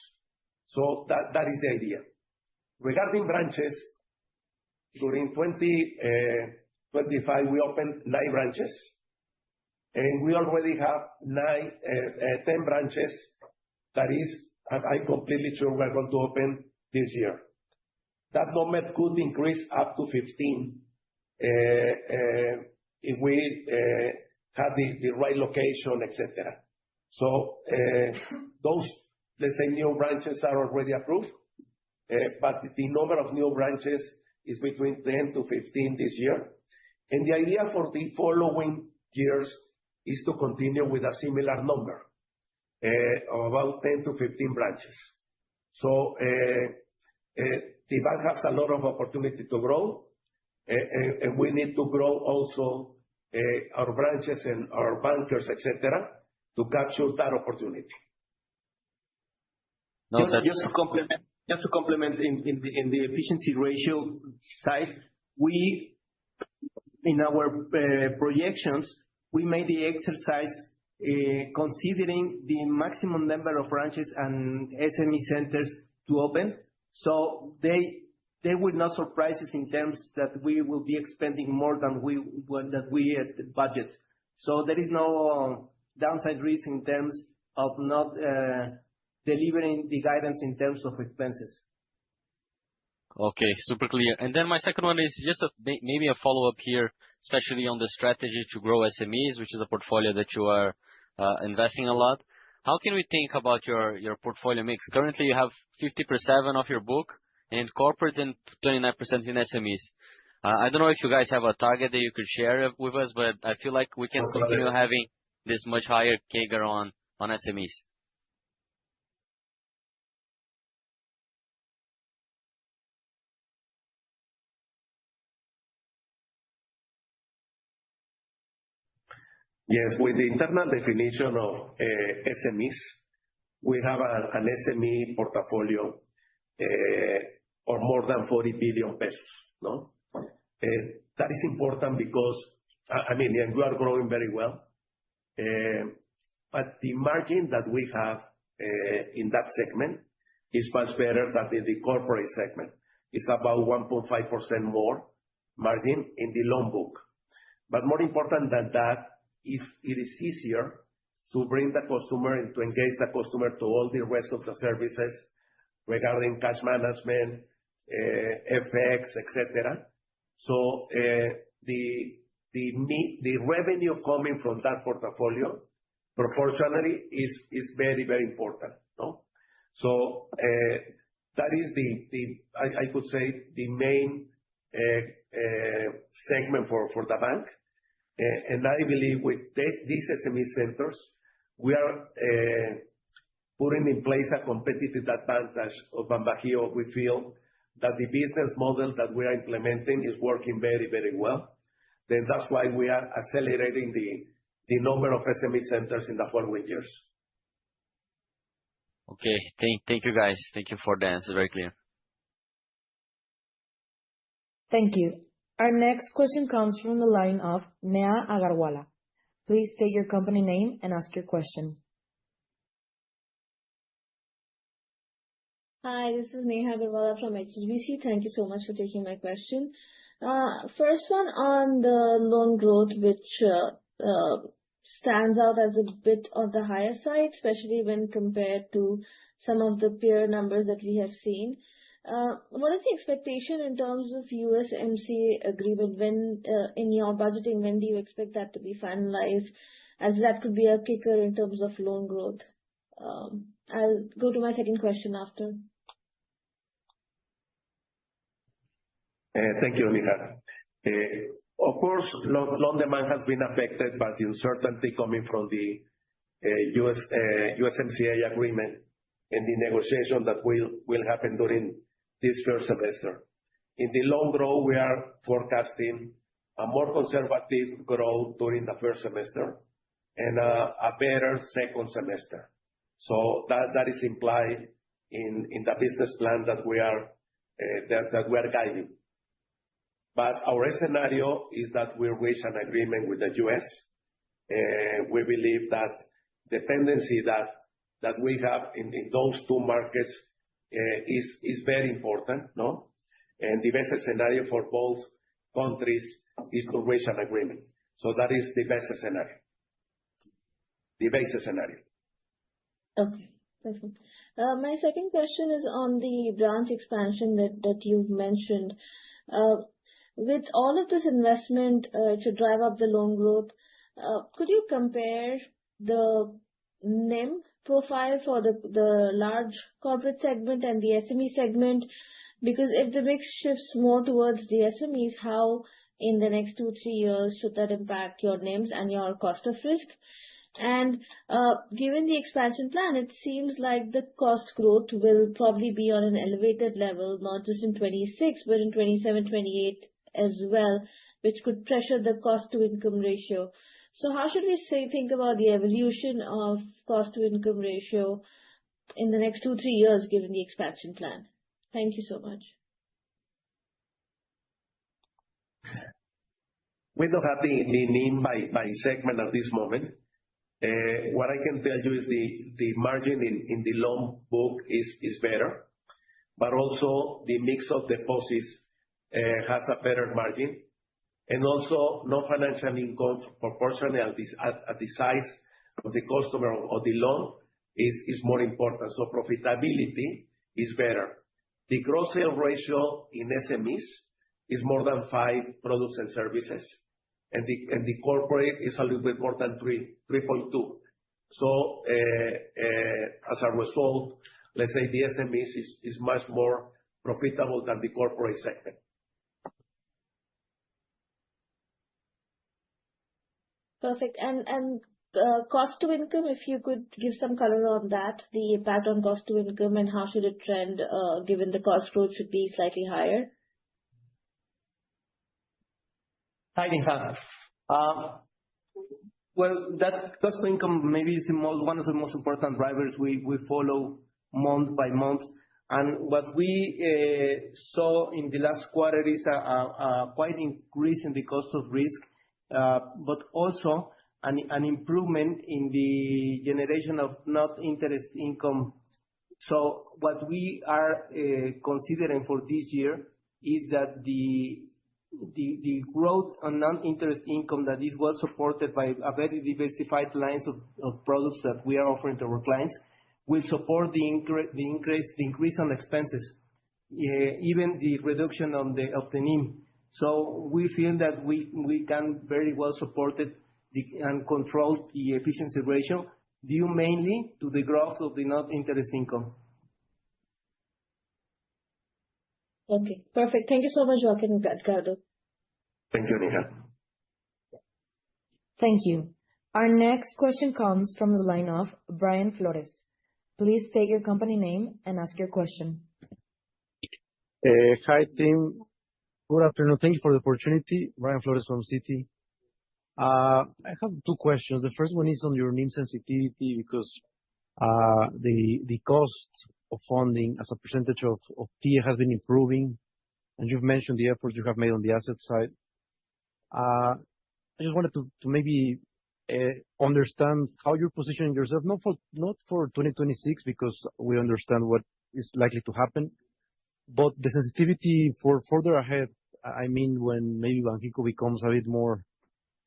So that is the idea. Regarding branches, during 2025, we opened 9 branches, and we already have 10 branches. That is, I'm completely sure we're going to open this year. That number could increase up to 15 if we have the right location, etc. So those, let's say, new branches are already approved, but the number of new branches is between 10 to 15 this year. And the idea for the following years is to continue with a similar number of about 10 to 15 branches. So the bank has a lot of opportunity to grow, and we need to grow also our branches and our bankers, etc., to capture that opportunity. No, that's... Just to complement in the efficiency ratio side, we in our projections we made the exercise considering the maximum number of branches and SME centers to open. So they will not surprise us in terms that we will be expending more than we budget. So there is no downside risk in terms of not delivering the guidance in terms of expenses. Okay, super clear. And then my second one is just maybe a follow-up here, especially on the strategy to grow SMEs, which is a portfolio that you are investing a lot. How can we think about your portfolio mix? Currently, you have 50% of your book in corporate and 29% in SMEs. I don't know if you guys have a target that you could share with us, but I feel like we can continue having this much higher CAGR on SMEs. Yes, with the internal definition of SMEs, we have an SME portfolio or more than 40 billion pesos, no? That is important because, I mean, we are growing very well. But the margin that we have in that segment is much better than in the corporate segment. It's about 1.5% more margin in the loan book. But more important than that, it is easier to bring the customer and to engage the customer to all the rest of the services regarding cash management, FX, etc. So the revenue coming from that portfolio proportionally is very, very important, no? So that is I could say the main segment for the bank. And I believe with these SME centers, we are putting in place a competitive advantage of BanBaji. We feel that the business model that we are implementing is working very, very well. Then that's why we are accelerating the number of SME centers in the following years. Okay, thank you guys. Thank you for the answer. Very clear. Thank you. Our next question comes from the line of Neha Agarwala. Please state your company name and ask your question. Hi, this is Neha Agarwala from HSBC. Thank you so much for taking my question. First one on the loan growth, which stands out as a bit on the higher side, especially when compared to some of the peer numbers that we have seen. What is the expectation in terms of USMCA agreement? When in your budgeting, when do you expect that to be finalized, as that could be a kicker in terms of loan growth? I'll go to my second question after. Thank you, Neha. Of course, loan demand has been affected by the uncertainty coming from the USMCA agreement and the negotiation that will happen during this first semester. In the loan growth, we are forecasting a more conservative growth during the first semester and a better second semester. So that is implied in the business plan that we are guiding. But our scenario is that we reach an agreement with the U.S. We believe that the tendency that we have in those two markets is very important, no? And the best scenario for both countries is to reach an agreement. So that is the best scenario. The base scenario. Okay, perfect. My second question is on the branch expansion that you've mentioned. With all of this investment to drive up the loan growth, could you compare the NIM profile for the large corporate segment and the SME segment? Because if the mix shifts more towards the SMEs, how in the next 2-3 years should that impact your NIMs and your cost of risk? And given the expansion plan, it seems like the cost growth will probably be on an elevated level, not just in 26, but in 27, 28 as well, which could pressure the cost to income ratio. So how should we think about the evolution of cost to income ratio in the next 2-3 years, given the expansion plan? Thank you so much. We don't have the NIM by segment at this moment. What I can tell you is the margin in the loan book is better, but also the mix of deposits has a better margin, and also non-financial income proportionally at the size of the customer or the loan is more important. So profitability is better. The gross sale ratio in SMEs is more than 5 products and services, and the corporate is a little bit more than 3.2. So as a result, let's say the SMEs is much more profitable than the corporate segment. Perfect. And cost to income, if you could give some color on that, the impact on cost to income and how should it trend given the cost growth should be slightly higher? Hi, Neha. Well, that cost to income maybe is one of the most important drivers we follow month by month. And what we saw in the last quarter is a quite increase in the cost of risk, but also an improvement in the generation of not interest income. So what we are considering for this year is that the growth on non-interest income that is well supported by a very diversified lines of products that we are offering to our clients will support the increase on expenses, even the reduction of the NIM. So we feel that we can very well support it and control the efficiency ratio due mainly to the growth of the non-interest income. Okay, perfect. Thank you so much, Joaquin and Edgardo. Thank you, Neha. Thank you. Our next question comes from the line of Brian Flores. Please state your company name and ask your question. Hi, team. Good afternoon. Thank you for the opportunity. Brian Flores from Citi. I have two questions. The first one is on your NIM sensitivity because the cost of funding as a percentage of TIIE has been improving, and you've mentioned the efforts you have made on the asset side. I just wanted to maybe understand how you're positioning yourself, not for 2026, because we understand what is likely to happen, but the sensitivity for further ahead. I mean, when maybe Banxico becomes a bit more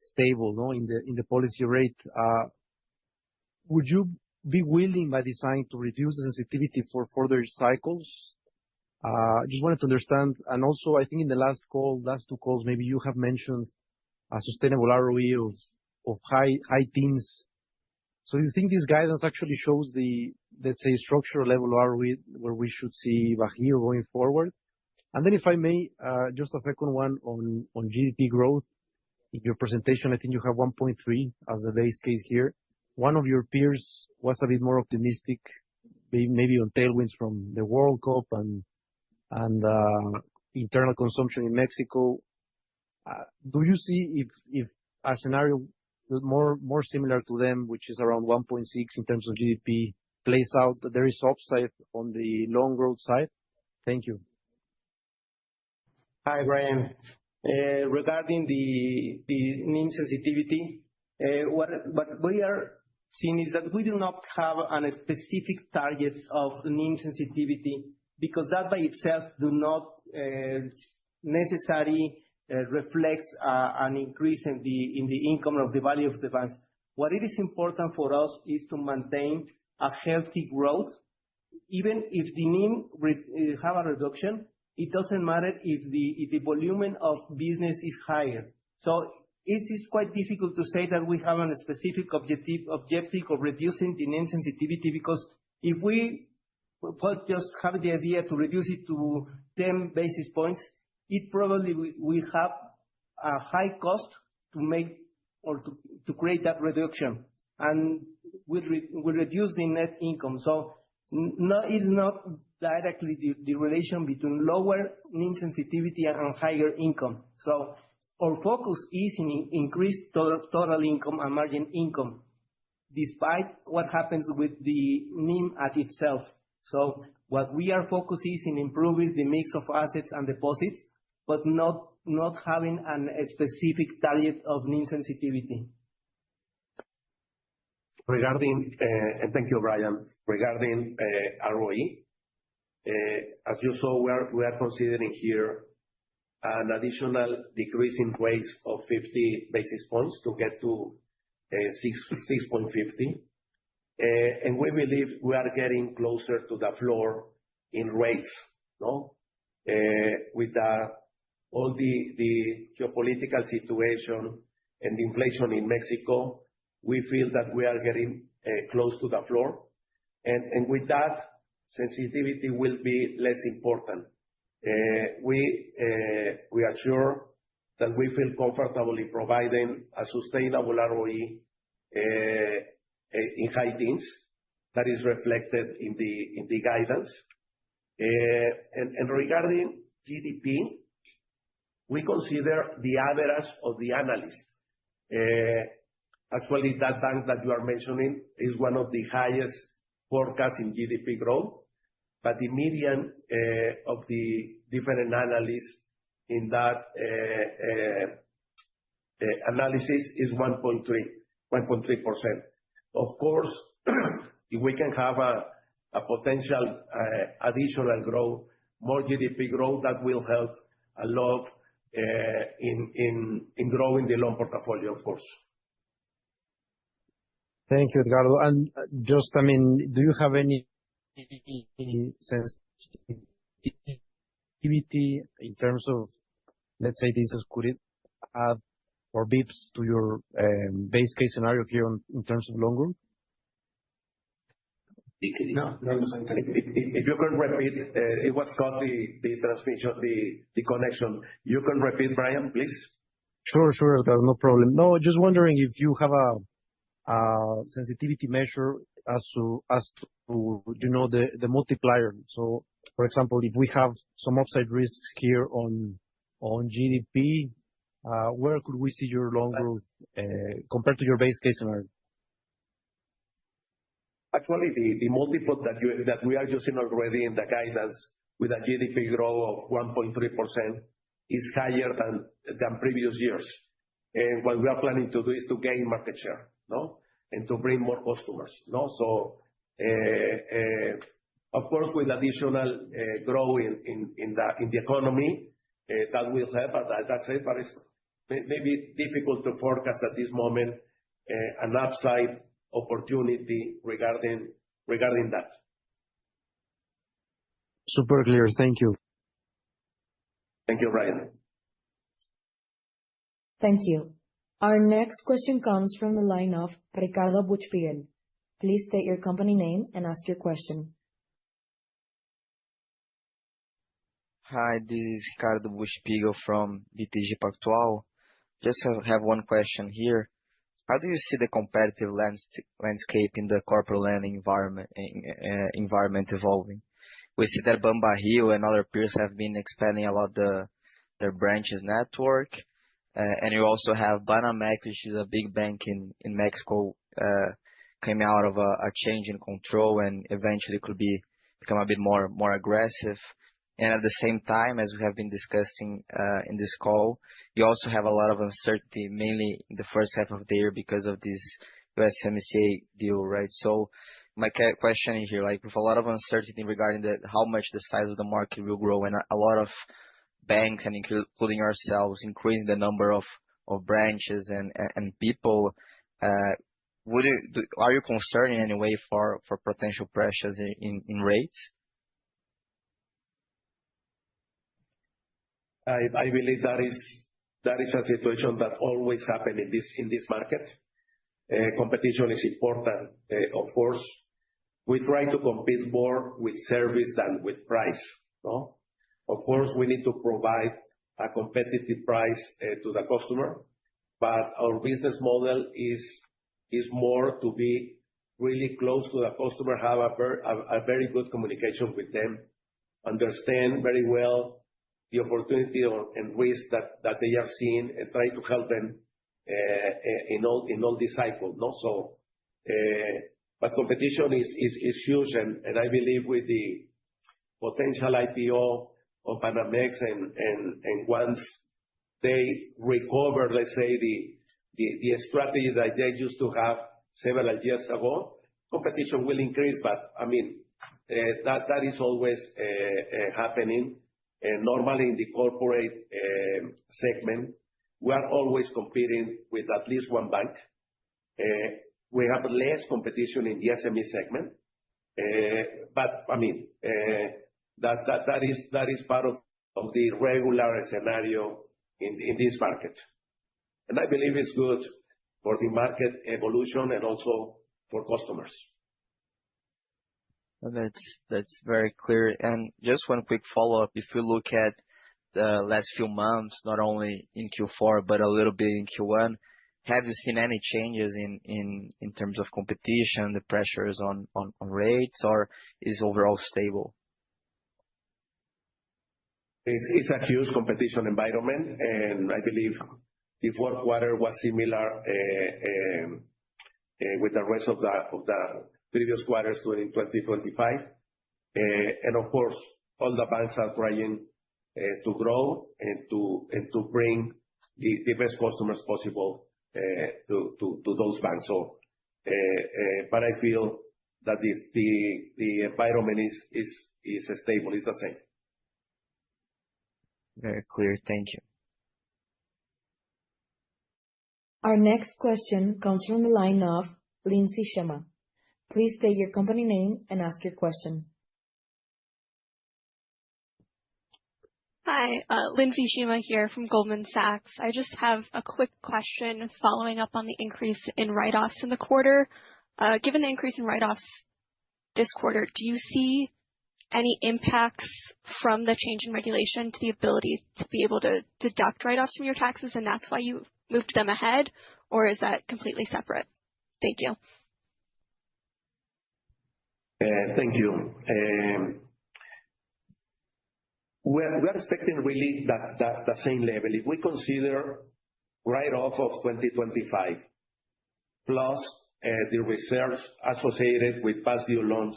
stable, no, in the policy rate, would you be willing by design to reduce the sensitivity for further cycles? Just wanted to understand. And also, I think in the last two calls, maybe you have mentioned a sustainable ROE of high teens. So you think this guidance actually shows the, let's say, structural level ROE where we should see Bajío going forward? And then if I may, just a second one on GDP growth. In your presentation, I think you have 1.3 as the base case here. One of your peers was a bit more optimistic, maybe on tailwinds from the World Cup and internal consumption in Mexico. Do you see if a scenario more similar to them, which is around 1.6 in terms of GDP, plays out, that there is upside on the loan growth side? Thank you. Hi, Brian. Regarding the NIM sensitivity, what we are seeing is that we do not have a specific target of NIM sensitivity, because that by itself do not necessarily reflects an increase in the income of the value of the bank. What it is important for us is to maintain a healthy growth. Even if the NIM have a reduction, it doesn't matter if the volume of business is higher. So it is quite difficult to say that we have a specific objective of reducing the NIM sensitivity, because if we just have the idea to reduce it to 10 basis points, it probably will have a high cost to make or to create that reduction, and will reduce the net income. So no, it's not directly the relation between lower NIM sensitivity and higher income. So our focus is in increased total income and margin income, despite what happens with the NIM at itself. So what we are focused is in improving the mix of assets and deposits, but not having a specific target of NIM sensitivity. Regarding, and thank you, Brian. Regarding ROE, as you saw, we are considering here an additional decrease in rates of 50 basis points to get to 6.50. And we believe we are getting closer to the floor in rates, no? With all the geopolitical situation and the inflation in Mexico, we feel that we are getting close to the floor. And with that, sensitivity will be less important. We are sure that we feel comfortable in providing a sustainable ROE in high teens. That is reflected in the guidance. And regarding GDP, we consider the average of the analysts. Actually, that bank that you are mentioning is one of the highest forecasts in GDP growth, but the median of the different analysts in that analysis is 1.3%. Of course, if we can have a potential additional growth, more GDP growth, that will help a lot in growing the loan portfolio, of course. Thank you, Edgardo. And just, I mean, do you have any sensitivity in terms of, let's say, this could it add or bips to your base case scenario here in terms of loan growth? No. If you can repeat, it was cut the transmission, the connection. You can repeat, Brian, please? Sure, Edgardo, no problem. No, just wondering if you have a sensitivity measure as to the multiplier. So, for example, if we have some upside risks here on GDP, where could we see your loan growth compared to your base case scenario? Actually, the multiple that we are using already in the guidance with a GDP growth of 1.3% is higher than previous years. And what we are planning to do is to gain market share, no? And to bring more customers, no? So, of course, with additional growth in the economy, that will help. As I said, but it's maybe difficult to forecast at this moment an upside opportunity regarding that. Super clear. Thank you. Thank you, Brian. Thank you. Our next question comes from the line of Ricardo Buchpiguel. Please state your company name and ask your question. Hi, this is Ricardo Buchpiguel from BTG Pactual. Just have one question here. How do you see the competitive landscape in the corporate lending environment evolving? We see that BanBaji and other peers have been expanding a lot their branches network. And you also have Banamex, which is a big bank in Mexico, came out of a change in control and eventually could become a bit more aggressive. And at the same time, as we have been discussing in this call, you also have a lot of uncertainty, mainly in the first half of the year because of this USMCA deal, right? So my question here, like with a lot of uncertainty regarding how much the size of the market will grow and a lot of banks, and including ourselves, increasing the number of branches and people, are you concerned in any way for potential pressures in rates? I believe that is a situation that always happen in this market. Competition is important, of course. We try to compete more with service than with price, no? Of course, we need to provide a competitive price to the customer, but our business model is more to be really close to the customer, have a very good communication with them, understand very well the opportunity and risk that they are seeing, and try to help them in all this cycle, no? So, but competition is huge, and I believe with the potential IPO of Banamex and once they recover, let's say, the strategy that they used to have several years ago, competition will increase. But I mean, that is always happening. And normally in the corporate segment, we are always competing with at least one bank. We have less competition in the SME segment, but I mean, that is part of the regular scenario in this market. And I believe it's good for the market evolution and also for customers. That's very clear. And just one quick follow-up. If you look at the last few months, not only in Q4, but a little bit in Q1, have you seen any changes in terms of competition, the pressures on rates, or is overall stable? It's a huge competition environment, and I believe the fourth quarter was similar with the rest of the previous quarters during 2025. And of course, all the banks are trying to grow and to bring the best customers possible to those banks. So, but I feel that the environment is stable, it's the same. Very clear. Thank you. Our next question comes from the line of Lindsey Shema. Please state your company name and ask your question. Hi, Lindsey Shema here from Goldman Sachs. I just have a quick question following up on the increase in write-offs in the quarter. Given the increase in write-offs this quarter, do you see any impacts from the change in regulation to the ability to be able to deduct write-offs from your taxes, and that's why you moved them ahead, or is that completely separate? Thank you. Thank you. We're expecting really that the same level. If we consider write-off of 2025, plus the reserves associated with past due loans,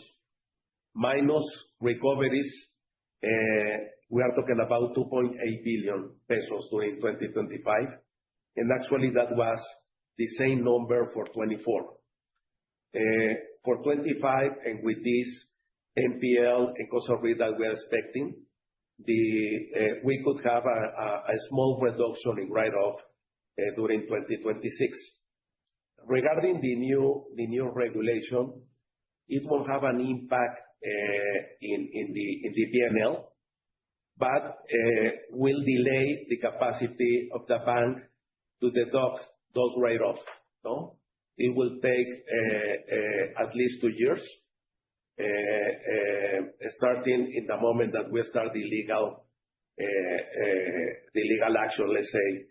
minus recoveries, we are talking about 2.8 billion pesos during 2025, and actually that was the same number for 2024. For 2025, and with this NPL and cost of risk that we are expecting, we could have a small reduction in write-off during 2026. Regarding the new regulation, it won't have an impact in the P&L, but will delay the capacity of the bank to deduct those write-offs, no? It will take at least 2 years, starting in the moment that we start the legal the legal action, let's say,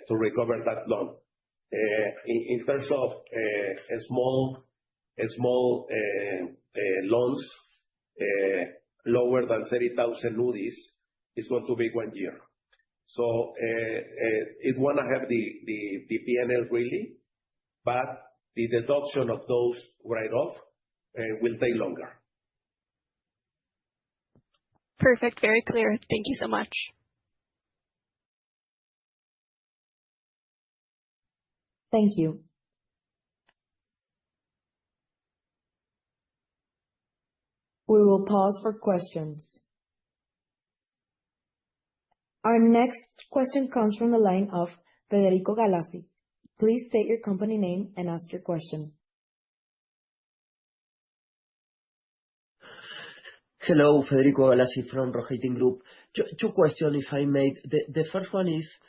to recover that loan. In terms of small loans lower than 30,000 UDIs, it's going to be 1 year. So it won't have the P&L really, but the deduction of those write-off will take longer. Perfect. Very clear. Thank you so much. Thank you. We will pause for questions. Our next question comes from the line of Federico Galassi. Please state your company name and ask your question. Hello, Federico Galassi from Rohatyn Group. Two questions, if I may. The first one is,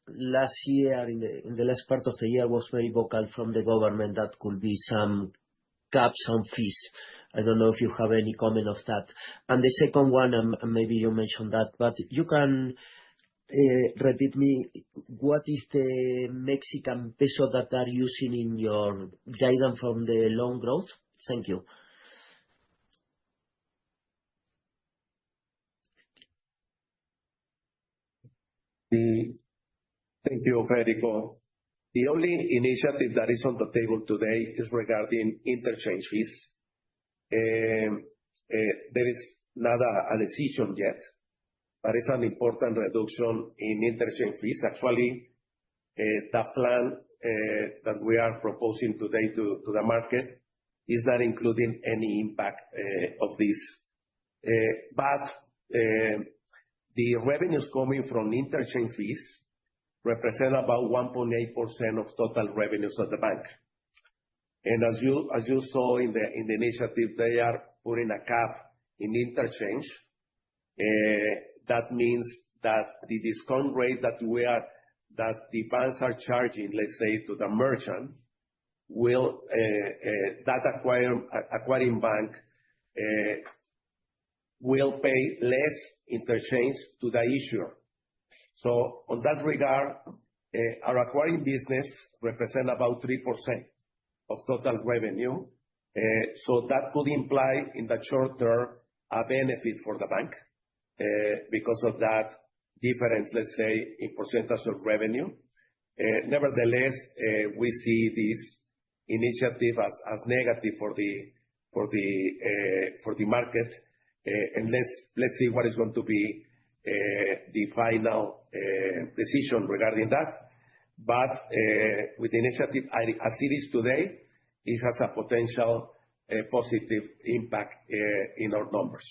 last year, in the last part of the year, was very vocal from the government that could be some caps on fees. I don't know if you have any comment of that. And the second one, and maybe you mentioned that, but you can repeat me, what is the Mexican peso that are using in your guidance from the loan growth? Thank you. Thank you, Federico. The only initiative that is on the table today is regarding interchange fees. There is not a decision yet, but it's an important reduction in interchange fees. Actually, the plan that we are proposing today to the market is not including any impact of this. But the revenues coming from interchange fees represent about 1.8% of total revenues of the bank. And as you saw in the initiative, they are putting a cap in interchange. That means that the discount rate that the banks are charging, let's say, to the merchant, will that acquiring bank will pay less interchange to the issuer. So on that regard, our acquiring business represent about 3% of total revenue. So that could imply in the short term a benefit for the bank because of that difference, let's say, in percentage of revenue. Nevertheless, we see this initiative as negative for the market. And let's see what is going to be the final decision regarding that. But with the initiative as it is today, it has a potential positive impact in our numbers.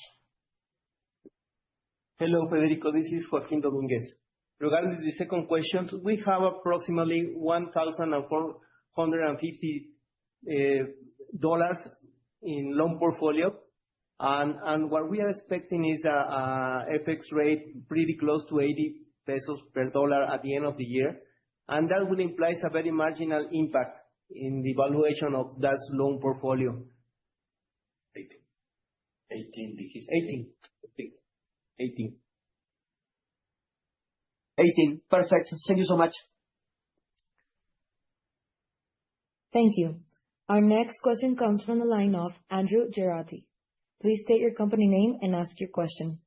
Hello, Federico. This is Joaquín Domínguez. Regarding the second question, we have approximately $1,450 in loan portfolio. And what we are expecting is a FX rate pretty close to 80 pesos per dollar at the end of the year. And that will imply a very marginal impact in the valuation of that loan portfolio. 18. Perfect. Thank you so much. Thank you. Our next question comes from the line of Andrew Gerati. Please state your company name and ask your question.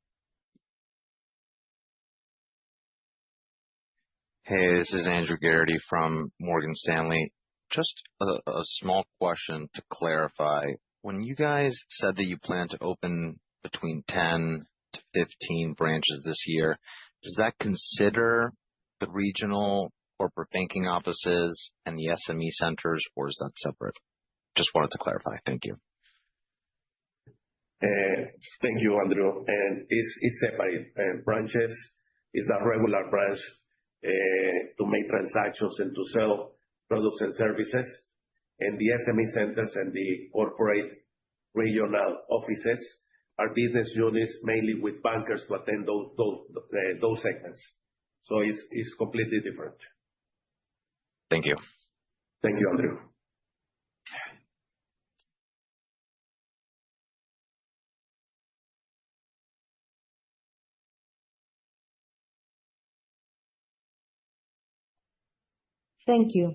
Hey, this is Andrew Garrity from Morgan Stanley. Just a small question to clarify. When you guys said that you plan to open between 10 to 15 branches this year, does that consider the regional corporate banking offices and the SME centers, or is that separate? Just wanted to clarify. Thank you. Thank you, Andrew. And it's separate. Branches is a regular branch to make transactions and to sell products and services. And the SME centers and the corporate regional offices are business units mainly with bankers to attend those segments. So it's completely different. Thank you. Thank you, Andrew. Thank you.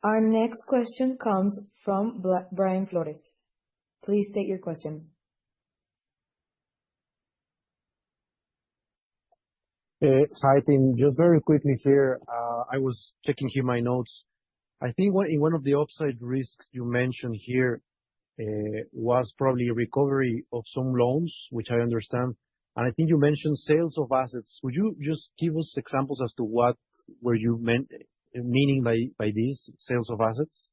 Our next question comes from Brian Flores. Please state your question. Hi, team. Just very quickly here, I was checking here my notes. I think in one of the upside risks you mentioned here was probably recovery of some loans, which I understand. And I think you mentioned sales of assets. Would you just give us examples as to what were you meaning by these sales of assets?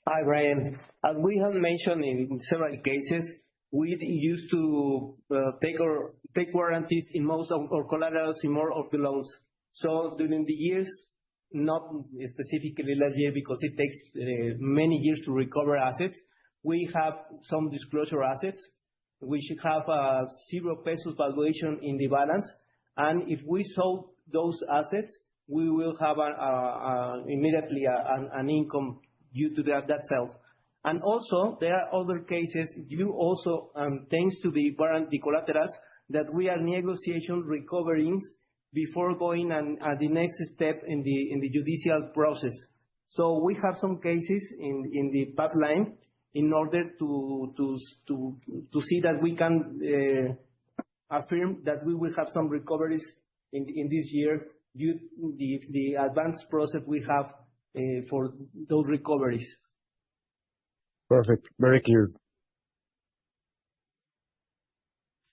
Hi, Brian. As we have mentioned in several cases, we used to take warranties in most of our collaterals in more of the loans. So during the years, not specifically last year because it takes many years to recover assets, we have some disclosure assets. We should have 0 pesos valuation in the balance. And if we sold those assets, we will have immediately an income due to that sale. And also, there are other cases, thanks to the warranty collaterals, that we are negotiation recoveries before going at the next step in the judicial process. So we have some cases in the pipeline in order to see that we can affirm that we will have some recoveries in this year due to the advanced process we have for those recoveries. Perfect. Very clear.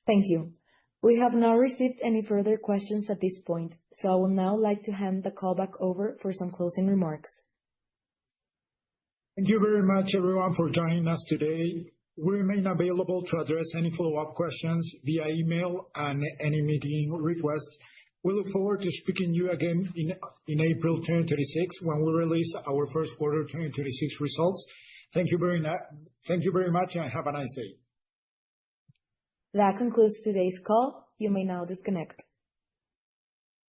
Thank you. We have not received any further questions at this point, so I would now like to hand the call back over for some closing remarks. Thank you very much, everyone, for joining us today. We remain available to address any follow-up questions via email and any meeting requests. We look forward to speaking to you again in April 2026 when we release our first quarter 2026 results. Thank you very much, and have a nice day. That concludes today's call. You may now disconnect.